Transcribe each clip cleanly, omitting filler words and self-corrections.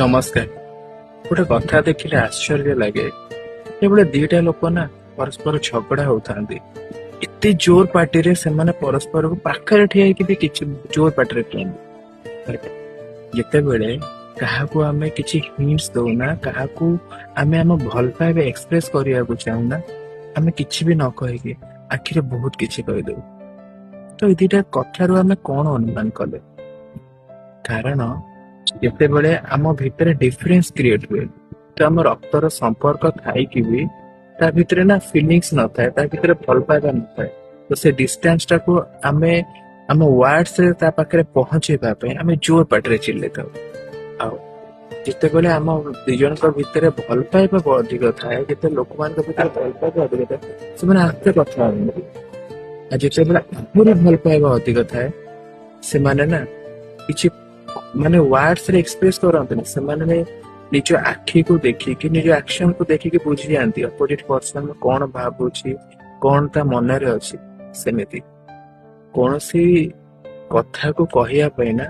ନମସ୍କାର। ଗୋଟେ କଥା ଦେଖିଲେ ଆଶ୍ଚର୍ଯ୍ୟ ଲାଗେ, ଯେତେବେଳେ ଦିଟା ଲୋକ ନା ପରସ୍ପର ଝଗଡା ହଉଥାନ୍ତି, ଏତେ ଜୋର ପାଟିରେ ସେମାନେ ପରସ୍ପରକୁ ପାଖରେ ଠିଆ ହେଇକି ବି କିଛି ଜୋର ପାଟିରେ କୁହନ୍ତି। ଯେତେବେଳେ କାହାକୁ ଆମେ କିଛି ହିଣ୍ଟସ ଦଉନା, କାହାକୁ ଆମେ ଆମ ଭଲ ପାଇବା ଏକ୍ସପ୍ରେସ କରିବାକୁ ଚାହୁଁନା, ଆମେ କିଛି ବି ନ କହିକି ଆଖିରେ ବହୁତ କିଛି କହିଦଉ। ତ ଏ ଦିଟା କଥାରୁ ଆମେ କଣ ଅନୁମାନ କଲେ? କାରଣ ଯେତେବେଳେ ଆମ ଭିତରେ ଡିଫରେନ୍ସ କ୍ରିଏଟ ହୁଏ, ତ ଆମ ରକ୍ତର ସମ୍ପର୍କ ଥାଇକି ବି ତା ଭିତରେ ନା ଫିଲିଙ୍ଗସ ନଥାଏ, ତା ଭିତରେ ଭଲ ପାଇବା ନଥାଏ। ତ ସେ ଡିଷ୍ଟାନ୍ସ ଟାକୁ ଆମେ ଆମ ୱାର୍ଡସ ରେ ତା ପାଖରେ ପହଞ୍ଚେଇବା ପାଇଁ ଆମେ ଜୋର ପାଟିରେ ଚିଲେଇଥାଉ। ଆଉ ଯେତେବେଳେ ଆମ ଦି ଜଣଙ୍କ ଭିତରେ ଭଲ ପାଇବା ଅଧିକ ଥାଏ, ଯେତେ ଲୋକମାନଙ୍କ ଭିତରେ ଭଲ ପାଇବା ଅଧିକ ଥାଏ, ସେମାନେ ଆସ୍ତେ କଥା ହୁଅନ୍ତି। ଆଉ ଯେତେବେଳେ ଆହୁରି ଭଲ ପାଇବା ଅଧିକ ଥାଏ, ସେମାନେ ନା କିଛି ମାନେ ୱାର୍ଡସ ରେ ଏକ୍ସପ୍ରେସ କରନ୍ତିନି, ସେମାନେ ନିଜ ଆଖିକୁ ଦେଖିକି ନିଜ ଆକ୍ସନକୁ ଦେଖିକି ବୁଝି ଯାଆନ୍ତି ଅପୋଜିଟ ପର୍ସନ କଣ ଭାବୁଛି, କଣ ତା ମନରେ ଅଛି। ସେମିତି କୌଣସି କଥାକୁ କହିବା ପାଇଁ ନା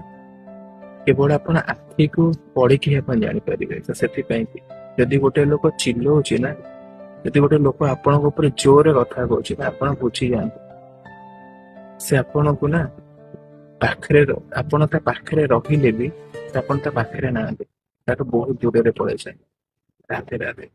କେବଳ ଆପଣ ଆଖିକୁ ପଢିକି ଆପଣ ଜାଣିପାରିବେ। ତ ସେଥିପାଇଁ କି ଯଦି ଗୋଟେ ଲୋକ ଚିଲଉଛି ନା, ଯଦି ଗୋଟେ ଲୋକ ଆପଣଙ୍କ ଉପରେ ଜୋରରେ କଥା କହୁଛି, ଆପଣ ବୁଝିଯାଆନ୍ତୁ ସେ ଆପଣଙ୍କୁ ନା ପାଖରେ ଆପଣ ତା ପାଖରେ ରହିଲେ ବି ଆପଣ ତା ପାଖରେ ନାହାନ୍ତି, ତାଠୁ ବହୁତ ଦୂରରେ ପଳେଇଯାଏ। ରାଧେ ରାଧେ।